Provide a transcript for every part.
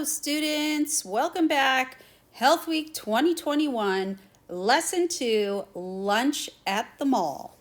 Hello, students. Welcome back. Health Week 2021, Lesson 2, Lunch at the Mall.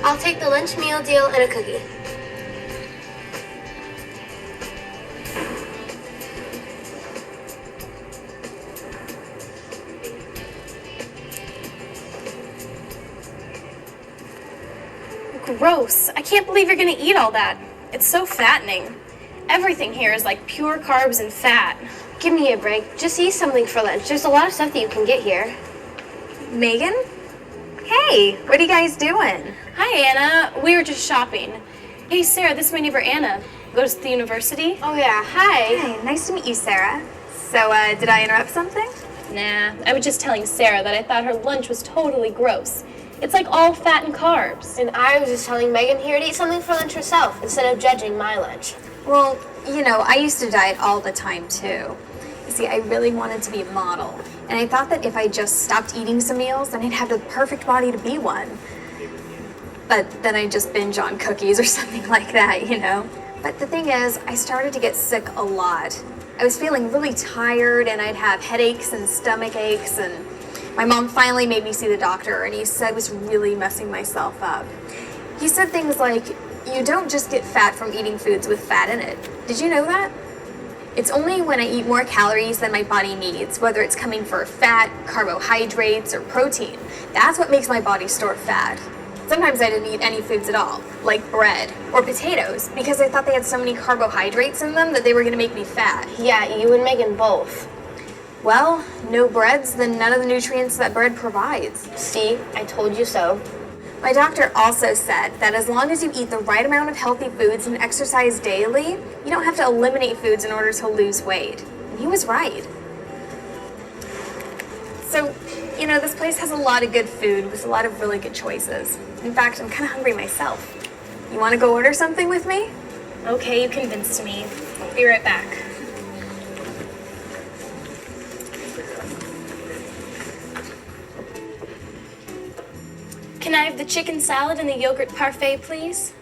I'll take the lunch meal deal and a cookie. Gross. I can't believe you're gonna eat all that. It's so fattening. Everything here is like pure carbs and fat. Give me a break. Just eat something for lunch. There's a lot of stuff that you can get here. Megan? Hey, what are you guys doing? Hi, Anna. We were just shopping. Hey, Sarah, this is my neighbor Anna. Goes to the university. Oh yeah, hi. Hey, nice to meet you, Sarah. So, did I interrupt something? Nah, I was just telling Sarah that I thought her lunch was totally gross. It's like all fat and carbs. And I was just telling Megan here to eat something for lunch herself instead of judging my lunch. Well, I used to diet all the time, too. You see, I really wanted to be a model. And I thought that if I just stopped eating some meals, then I'd have the perfect body to be one. But then I just binge on cookies or something like that. But the thing is, I started to get sick a lot. I was feeling really tired, and I'd have headaches and stomach aches, and my mom finally made me see the doctor, and he said I was really messing myself up. He said things like, you don't just get fat from eating foods with fat in it. Did you know that? It's only when I eat more calories than my body needs, whether it's coming from fat, carbohydrates, or protein. That's what makes my body store fat. Sometimes I didn't eat any foods at all, like bread or potatoes, because I thought they had so many carbohydrates in them that they were going to make me fat. Yeah, you and Megan both. Well, no breads, then none of the nutrients that bread provides. See, I told you so. My doctor also said that as long as you eat the right amount of healthy foods and exercise daily, you don't have to eliminate foods in order to lose weight. And he was right. So, this place has a lot of good food with a lot of really good choices. In fact, I'm kind of hungry myself. You want to go order something with me? Okay, you convinced me. I'll be right back. Can I have the chicken salad and the yogurt parfait, please?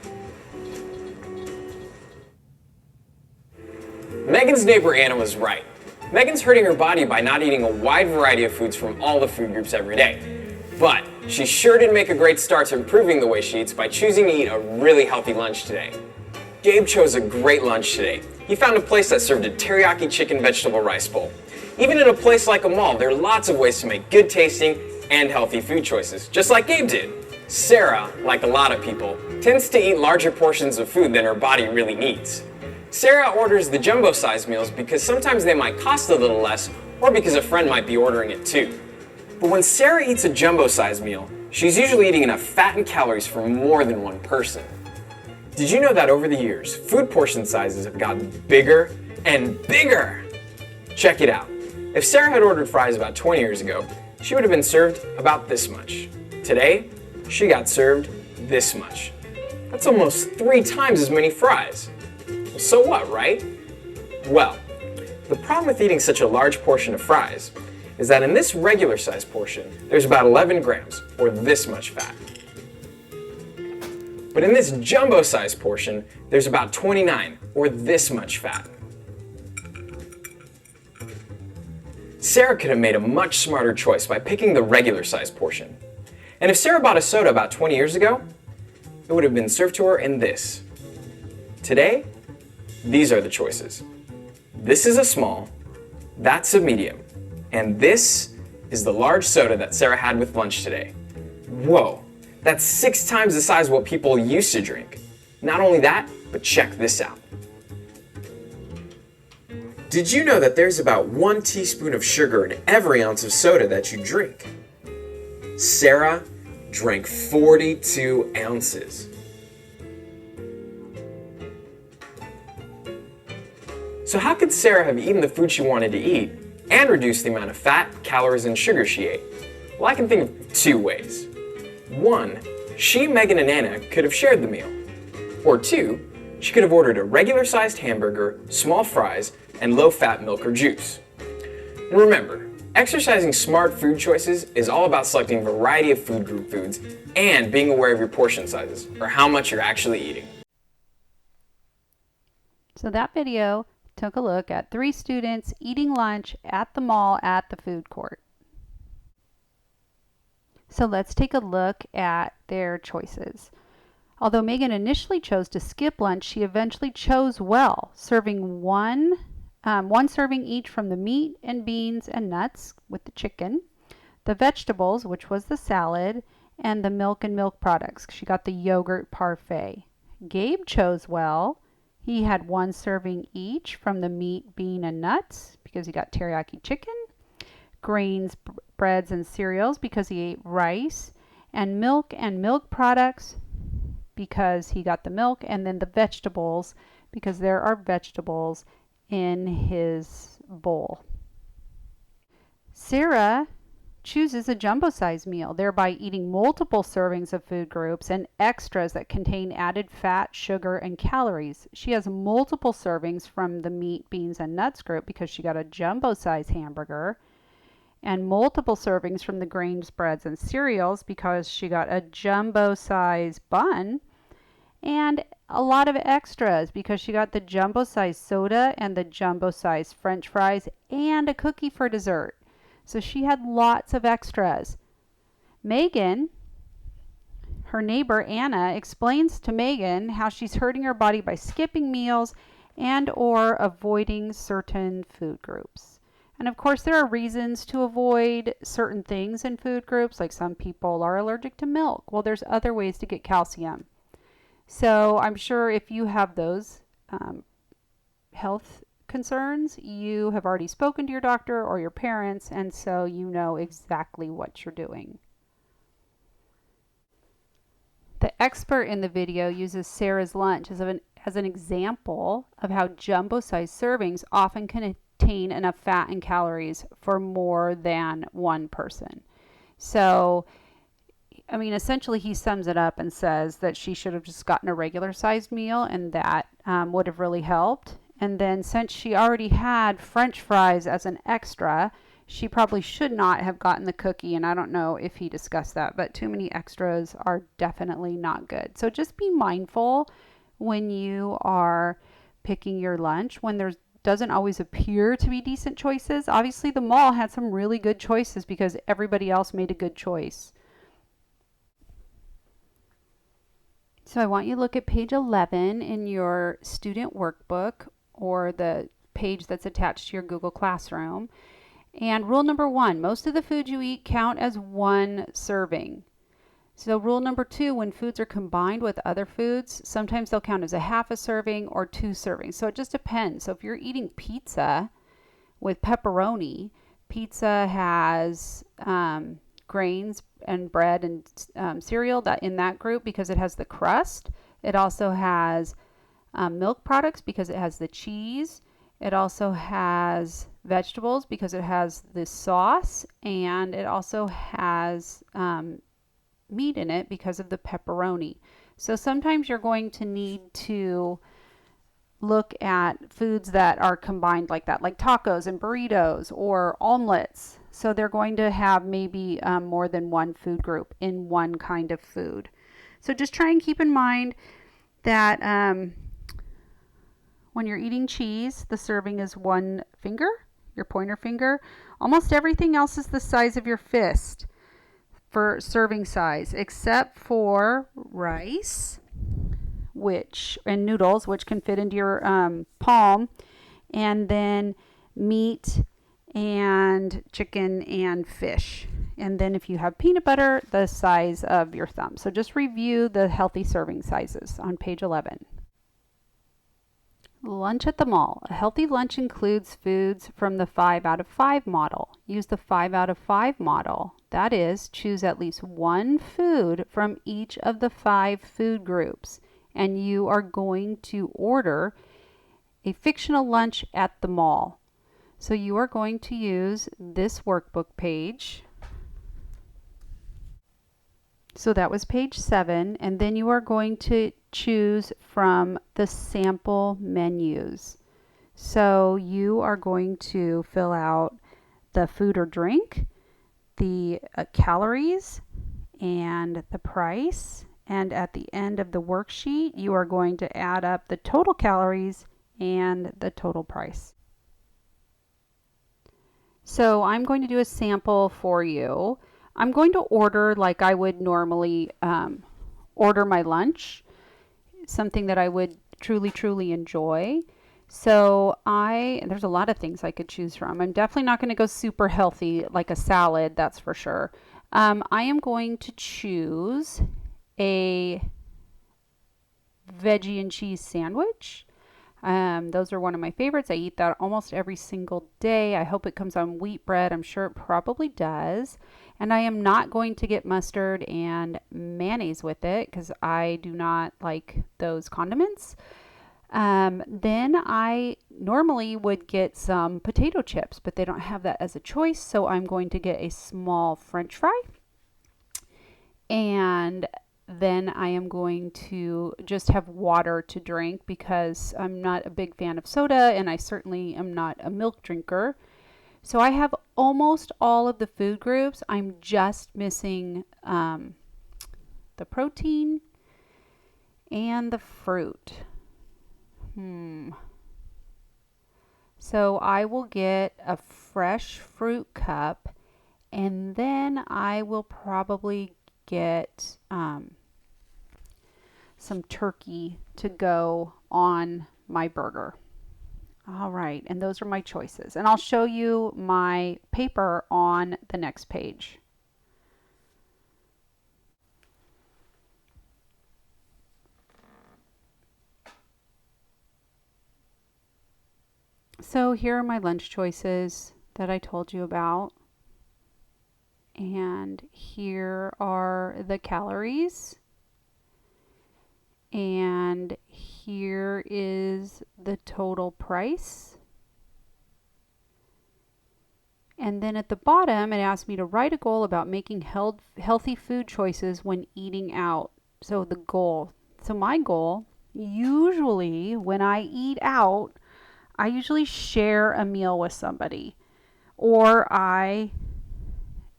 Megan's neighbor Anna was right. Megan's hurting her body by not eating a wide variety of foods from all the food groups every day. But she sure did make a great start to improving the way she eats by choosing to eat a really healthy lunch today. Gabe chose a great lunch today. He found a place that served a teriyaki chicken vegetable rice bowl. Even in a place like a mall, there are lots of ways to make good tasting and healthy food choices, just like Gabe did. Sarah, like a lot of people, tends to eat larger portions of food than her body really needs. Sarah orders the jumbo-sized meals because sometimes they might cost a little less, or because a friend might be ordering it too. But when Sarah eats a jumbo-sized meal, she's usually eating enough fat and calories for more than one person. Did you know that over the years, food portion sizes have gotten bigger and bigger? Check it out. If Sarah had ordered fries about 20 years ago, she would have been served about this much. Today, she got served this much. That's almost 3 times as many fries. So what, right? Well, the problem with eating such a large portion of fries is that in this regular size portion, there's about 11 grams, or this much fat. But in this jumbo size portion, there's about 29, or this much fat. Sarah could have made a much smarter choice by picking the regular size portion. And if Sarah bought a soda about 20 years ago, it would have been served to her in this. Today, these are the choices. This is a small, that's a medium, and this is the large soda that Sarah had with lunch today. Whoa, that's 6 times the size of what people used to drink. Not only that, but check this out. Did you know that there's about 1 teaspoon of sugar in every ounce of soda that you drink? Sarah drank 42 ounces. So how could Sarah have eaten the food she wanted to eat and reduce the amount of fat, calories, and sugar she ate? Well, I can think of two ways. One, she, Megan, and Anna could have shared the meal. Or two, she could have ordered a regular-sized hamburger, small fries, and low-fat milk or juice. And remember, exercising smart food choices is all about selecting a variety of food group foods and being aware of your portion sizes, or how much you're actually eating. So that video took a look at 3 students eating lunch at the mall at the food court. So let's take a look at their choices. Although Megan initially chose to skip lunch, she eventually chose well, serving one serving each from the meat and beans and nuts with the chicken, the vegetables, which was the salad, and the milk and milk products. She got the yogurt parfait. Gabe chose well. He had 1 serving each from the meat, bean, and nuts because he got teriyaki chicken, grains, breads, and cereals because he ate rice, and milk products because he got the milk, and then the vegetables because there are vegetables in his bowl. Sarah chooses a jumbo size meal, thereby eating multiple servings of food groups and extras that contain added fat, sugar, and calories. She has multiple servings from the meat, beans, and nuts group because she got a jumbo size hamburger, and multiple servings from the grains, breads, and cereals because she got a jumbo size bun, and a lot of extras because she got the jumbo size soda and the jumbo size french fries and a cookie for dessert. So she had lots of extras. Megan, her neighbor Anna, explains to Megan how she's hurting her body by skipping meals and or avoiding certain food groups. And of course, there are reasons to avoid certain things in food groups, like some people are allergic to milk. Well, there's other ways to get calcium. So I'm sure if you have those health concerns, you have already spoken to your doctor or your parents, and so you know exactly what you're doing. The expert in the video uses Sarah's lunch as an example of how jumbo-sized servings often contain enough fat and calories for more than one person. So I mean, essentially he sums it up and says that she should have just gotten a regular sized meal, and that would have really helped. And then since she already had french fries as an extra, she probably should not have gotten the cookie. And I don't know if he discussed that, but too many extras are definitely not good. So just be mindful when you are picking your lunch, when there doesn't always appear to be decent choices. Obviously the mall had some really good choices because everybody else made a good choice. So I want you to look at page 11 in your student workbook, or the page that's attached to your Google Classroom. And rule number 1, most of the foods you eat count as 1 serving. So rule number 2, when foods are combined with other foods, sometimes they'll count as a half a serving or 2 servings. So it just depends. So if you're eating pizza with pepperoni, pizza has grains and bread and cereal that in that group because it has the crust. It also has milk products because it has the cheese. It also has vegetables because it has the sauce, and it also has meat in it because of the pepperoni. So sometimes you're going to need to look at foods that are combined like that, like tacos and burritos or omelets. So they're going to have maybe more than one food group in one kind of food. So just try and keep in mind that when you're eating cheese, the serving is 1 finger, your pointer finger. Almost everything else is the size of your fist for serving size, except for rice, and noodles, which can fit into your palm, and then meat and chicken and fish. And then if you have peanut butter, the size of your thumb. So just review the healthy serving sizes on page 11. Lunch at the mall. A healthy lunch includes foods from the 5 out of 5 model. Use the 5 out of 5 model. That is, choose at least 1 food from each of the 5 food groups. And you are going to order a fictional lunch at the mall. So you are going to use this workbook page. So that was page 7, and then you are going to choose from the sample menus. So you are going to fill out the food or drink, the calories, and the price. And at the end of the worksheet, you are going to add up the total calories and the total price. So I'm going to do a sample for you. I'm going to order like I would normally order my lunch, something that I would truly enjoy. So there's a lot of things I could choose from. I'm definitely not going to go super healthy like a salad, that's for sure. I am going to choose a veggie and cheese sandwich. Those are one of my favorites. I eat that almost every single day. I hope it comes on wheat bread. I'm sure it probably does. And I am not going to get mustard and mayonnaise with it because I do not like those condiments. Then I normally would get some potato chips, but they don't have that as a choice. So I'm going to get a small French fry. And then I am going to just have water to drink because I'm not a big fan of soda and I certainly am not a milk drinker. So I have almost all of the food groups. I'm just missing the protein and the fruit. So I will get a fresh fruit cup, and then I will probably get some turkey to go on my burger. All right, and those are my choices. And I'll show you my paper on the next page. So here are my lunch choices that I told you about. And here are the calories. And here is the total price. And then at the bottom, it asks me to write a goal about making healthy food choices when eating out. So the goal. So my goal, usually when I eat out, I usually share a meal with somebody. Or I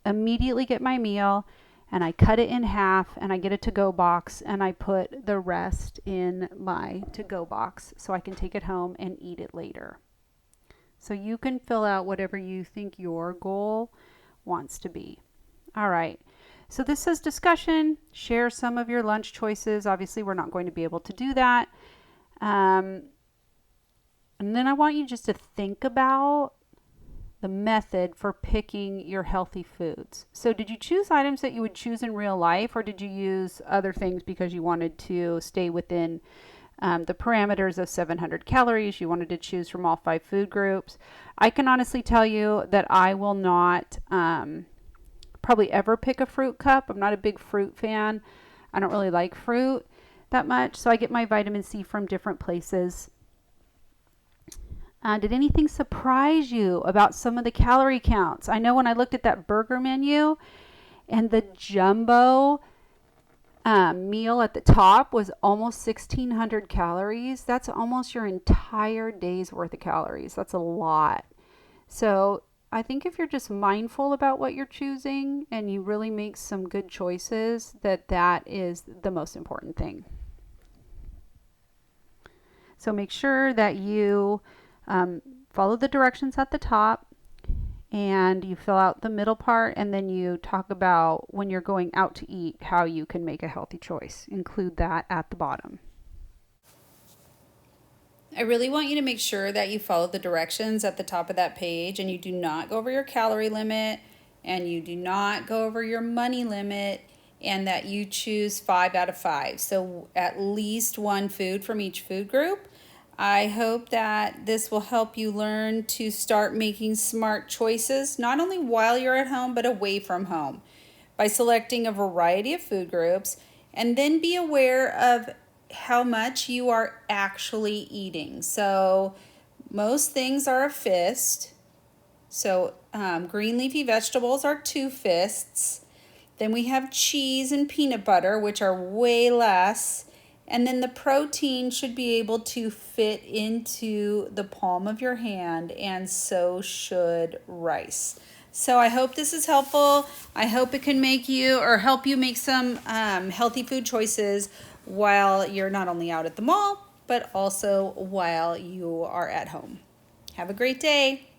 immediately get my meal and I cut it in half and I get a to-go box and I put the rest in my to-go box so I can take it home and eat it later. So you can fill out whatever you think your goal wants to be. All right. So this says discussion, share some of your lunch choices. Obviously, we're not going to be able to do that. And then I want you just to think about the method for picking your healthy foods. So did you choose items that you would choose in real life, or did you use other things because you wanted to stay within the parameters of 700 calories? You wanted to choose from all 5 food groups. I can honestly tell you that I will not probably ever pick a fruit cup. I'm not a big fruit fan. I don't really like fruit that much, so I get my vitamin C from different places. Did anything surprise you about some of the calorie counts? I know when I looked at that burger menu and the jumbo meal at the top was almost 1,600 calories. That's almost your entire day's worth of calories. That's a lot. So I think if you're just mindful about what you're choosing and you really make some good choices, that is the most important thing. So make sure that you follow the directions at the top and you fill out the middle part, and then you talk about when you're going out to eat how you can make a healthy choice. Include that at the bottom. I really want you to make sure that you follow the directions at the top of that page and you do not go over your calorie limit and you do not go over your money limit, and that you choose 5 out of 5. So at least one food from each food group. I hope that this will help you learn to start making smart choices, not only while you're at home, but away from home, by selecting a variety of food groups, and then be aware of how much you are actually eating. So most things are a fist. So green leafy vegetables are 2 fists. Then we have cheese and peanut butter, which are way less. And then the protein should be able to fit into the palm of your hand, and so should rice. So I hope this is helpful. I hope it can make you or help you make some healthy food choices while you're not only out at the mall, but also while you are at home. Have a great day.